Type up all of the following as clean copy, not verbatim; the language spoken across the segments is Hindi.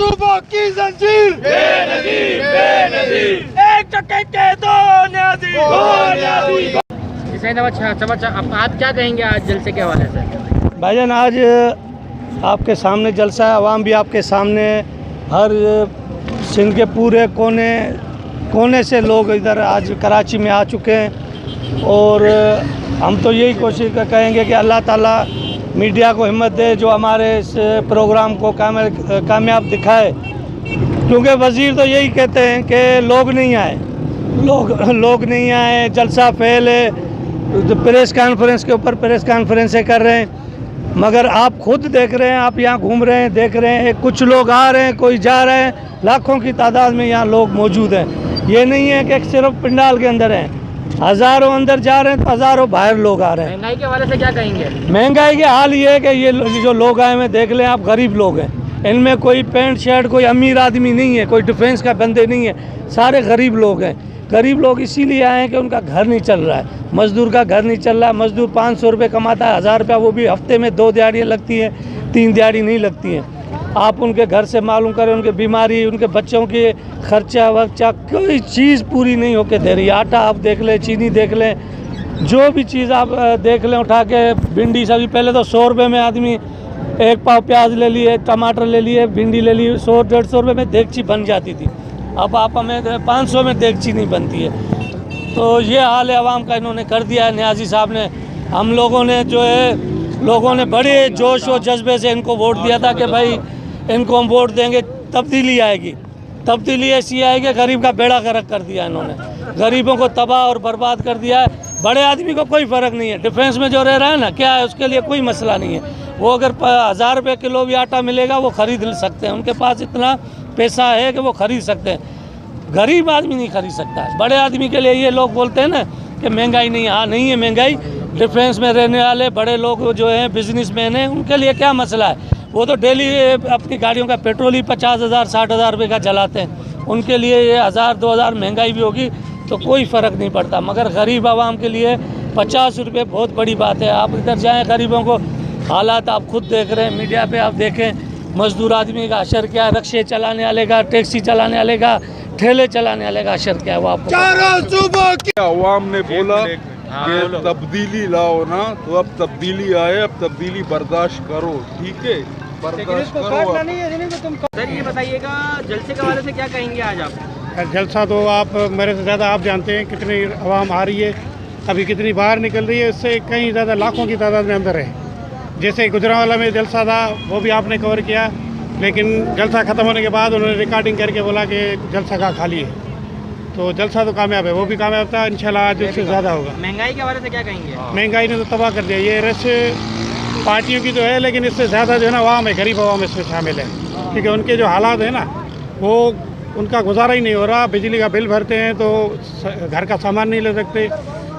सूबों की जंजीर बेनजीर बेनजीर, एक टके के दो न्याजी आप क्या कहेंगे आज जलसे के हवाले से? भाईजान, आज आपके सामने जलसा है, आवाम भी आपके सामने, हर सिंध के पूरे कोने से लोग इधर आज कराची में आ चुके हैं। और हम तो यही कोशिश करेंगे कि अल्लाह ताला मीडिया को हिम्मत दे, जो हमारे इस प्रोग्राम को कामयाब दिखाए। क्योंकि वज़ीर तो यही कहते हैं कि लोग नहीं आए, लोग नहीं आए, जलसा फेल है, प्रेस कॉन्फ्रेंस के ऊपर प्रेस कॉन्फ्रेंसें कर रहे हैं। मगर आप खुद देख रहे हैं, आप यहाँ घूम रहे हैं, देख रहे हैं, कुछ लोग आ रहे हैं, कोई जा रहे हैं, लाखों की तादाद में यहाँ लोग मौजूद हैं। ये नहीं है कि सिर्फ पंडाल के अंदर हैं, हज़ारों अंदर जा रहे हैं तो हज़ारों बाहर लोग आ रहे हैं। महंगाई के हवाले से क्या कहेंगे? महंगाई के हाल ये है कि ये जो लोग आए हैं, देख लें आप, गरीब लोग हैं। इनमें कोई पैंट शर्ट, कोई अमीर आदमी नहीं है, कोई डिफेंस का बंदे नहीं है, सारे गरीब लोग हैं। गरीब लोग इसीलिए आए हैं कि उनका घर नहीं चल रहा है, मज़दूर का घर नहीं चल रहा है। मज़दूर 500 रुपये कमाता है, 1000 रुपया, वो भी हफ्ते में 2 दिहाड़ियाँ लगती हैं, 3 दिहाड़ी नहीं लगती हैं। आप उनके घर से मालूम करें, उनके बीमारी, उनके बच्चों के खर्चा वर्चा, कोई चीज़ पूरी नहीं होके दे रही। आटा आप देख लें, चीनी देख लें, जो भी चीज़ आप देख लें, उठा के भिंडी सब्जी, पहले तो 100 रुपये में आदमी 1 पाव प्याज ले लिए, टमाटर ले लिए, भिंडी ले ली, 100-150 रुपये में देगची बन जाती थी। अब आप हमें 500 में देगची नहीं बनती है। तो ये हाल है आवाम का, इन्होंने कर दिया है न्याजी साहब ने। हम लोगों ने जो है, लोगों ने बड़े जोश और जज्बे से इनको वोट दिया था कि भाई इनको हम वोट देंगे, तब्दीली आएगी। तब्दीली ऐसी आएगी, गरीब का बेड़ा गर्क कर दिया इन्होंने, गरीबों को तबाह और बर्बाद कर दिया है। बड़े आदमी को कोई फ़र्क नहीं है, डिफेंस में जो रह रहा है ना, क्या है, उसके लिए कोई मसला नहीं है। वो अगर 1000 रुपये किलो भी आटा मिलेगा वो ख़रीद सकते हैं, उनके पास इतना पैसा है कि वो ख़रीद सकते हैं। गरीब आदमी नहीं खरीद सकता है। बड़े आदमी के लिए ये लोग बोलते हैं ना कि महंगाई नहीं, हाँ नहीं है महंगाई। डिफेंस में रहने वाले बड़े लोग जो हैं, बिजनेसमैन हैं, उनके लिए क्या मसला है? वो तो डेली अपनी गाड़ियों का पेट्रोल ही 50,000 60,000 रुपये का जलाते हैं। उनके लिए ये 1000-2000 महंगाई भी होगी तो कोई फ़र्क नहीं पड़ता। मगर गरीब आवाम के लिए 50 रुपये बहुत बड़ी बात है। आप इधर जाएँ, गरीबों को हालात आप खुद देख रहे हैं, मीडिया पे आप देखें, मज़दूर आदमी का अशर क्या है, रिक्शे चलाने वाले का, टैक्सी चलाने वाले का, ठेले चलाने वाले का अशर क्या है, वो आपको चारों सूबों की अवाम ने बोला कि तब्दीली लाओ ना, तो अब तब्दीली आए, अब तब्दीली बर्दाश्त करो, ठीक है, बर्दाश्त करो। सर ये बताइएगा, जलसे के हवाले से क्या कहेंगे आज आप? जलसा तो आप मेरे से ज़्यादा आप जानते हैं कितनी आवाम आ रही है, अभी कितनी बाहर निकल रही है, इससे कहीं ज़्यादा लाखों की तादाद में अंदर है। जैसे गुजरांवाला में जलसा था, वो भी आपने कवर किया, लेकिन जलसा ख़त्म होने के बाद उन्होंने रिकॉर्डिंग करके बोला कि जलसा का खाली है। तो जलसा तो कामयाब है, वो भी कामयाब था, इंशाल्लाह आज उससे ज़्यादा होगा। महंगाई के हवाले से क्या कहेंगे? महंगाई ने तो तबाह कर दिया। ये रश पार्टियों की तो है, लेकिन इससे ज़्यादा जो है ना आवाम है, गरीब आवाम इसमें शामिल है। क्योंकि उनके जो हालात हैं ना, वो उनका गुजारा ही नहीं हो रहा। बिजली का बिल भरते हैं तो घर का सामान नहीं ले सकते,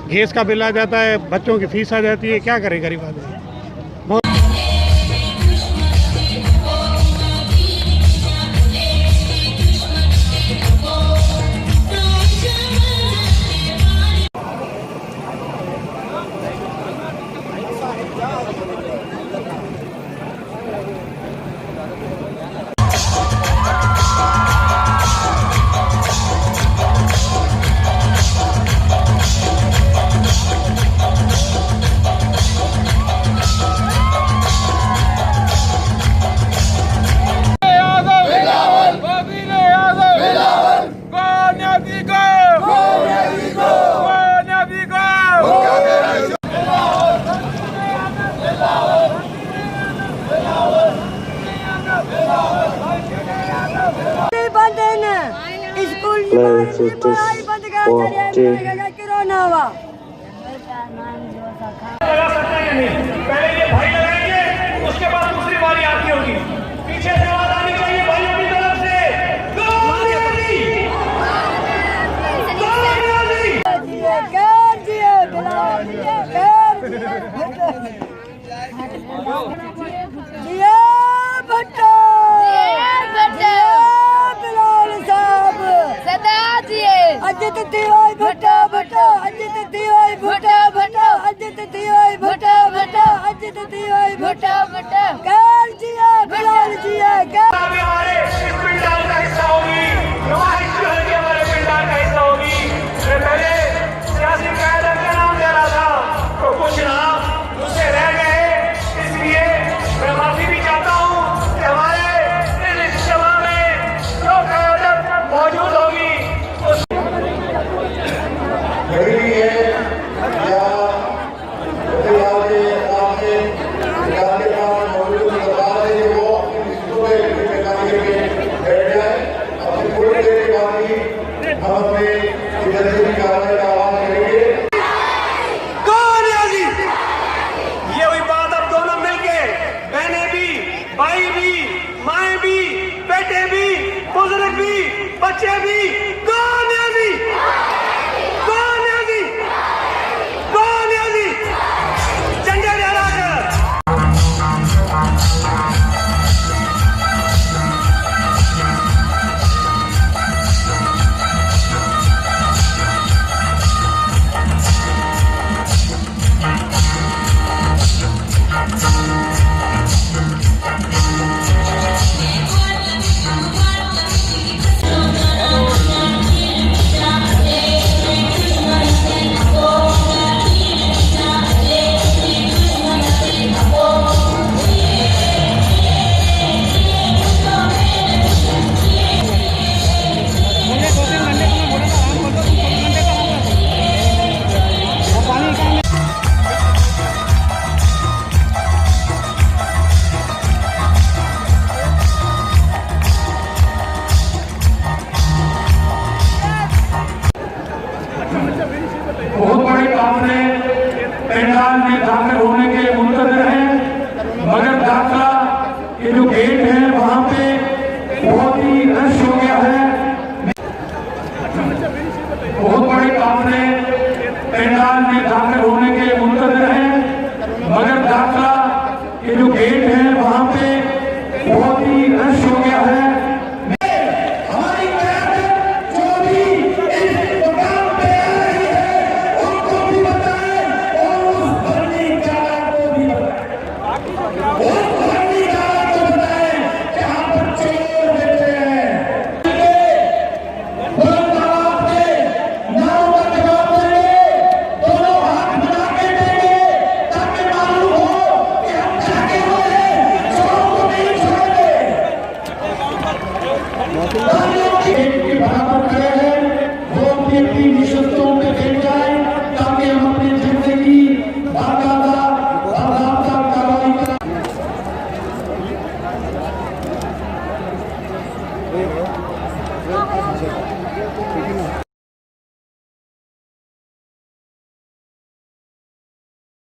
गैस का बिल आ जाता है, बच्चों की फीस आ जाती है, क्या करे गरीब आदमी। कोरोना हुआ पहले ये भाई लगाएंगे, उसके बाद दूसरी बारी आती होगी। पीछे से आवाज आनी चाहिए भाइयों की तरफ से, अजित दिवाई भट्टा भट्टा, अजित दिवाई भट्टा भट्टा, अजित दिवाई भट्टा भट्टा, अजित दिवाई भट्टा भट्टा। कर जिया, बिलाल जिया, कर बचेगी कामयाबी, कामयाबी, कामयाबी। झंडे लहराकर बहुत बड़े काफिले पंडाल में दाखिल होने के मुंतज़िर हैं, मगर दाखिला ये जो गेट है वहाँ पे बहुत ही रश हो गया है। बहुत बड़े काफिले पंडाल में दाखिल होने के मुंतज़िर हैं, मगर दाखिला ये जो गेट है वहाँ पे बहुत ही रश हो गया है। हमारी जो भी इस मुकाम पे आ रही है उनको भी बताएं और उस भरनी चाला को भी बताएं, उस भरनी चाला को बताएं कि हम पर चोर बैठे हैं। बुलंद आवाज से नारों का जवाब देंगे, दोनों हाथ बना के देंगे ताकि मालूम हो कि हम जागे हुए हैं, चोरों को नहीं छोड़ेंगे। के बराबर खड़े हैं, वो अपनी अपनी निशस्तों पे बैठ जाए ताकि हम अपने झंडे की बाकायदा कार्रवाई करें।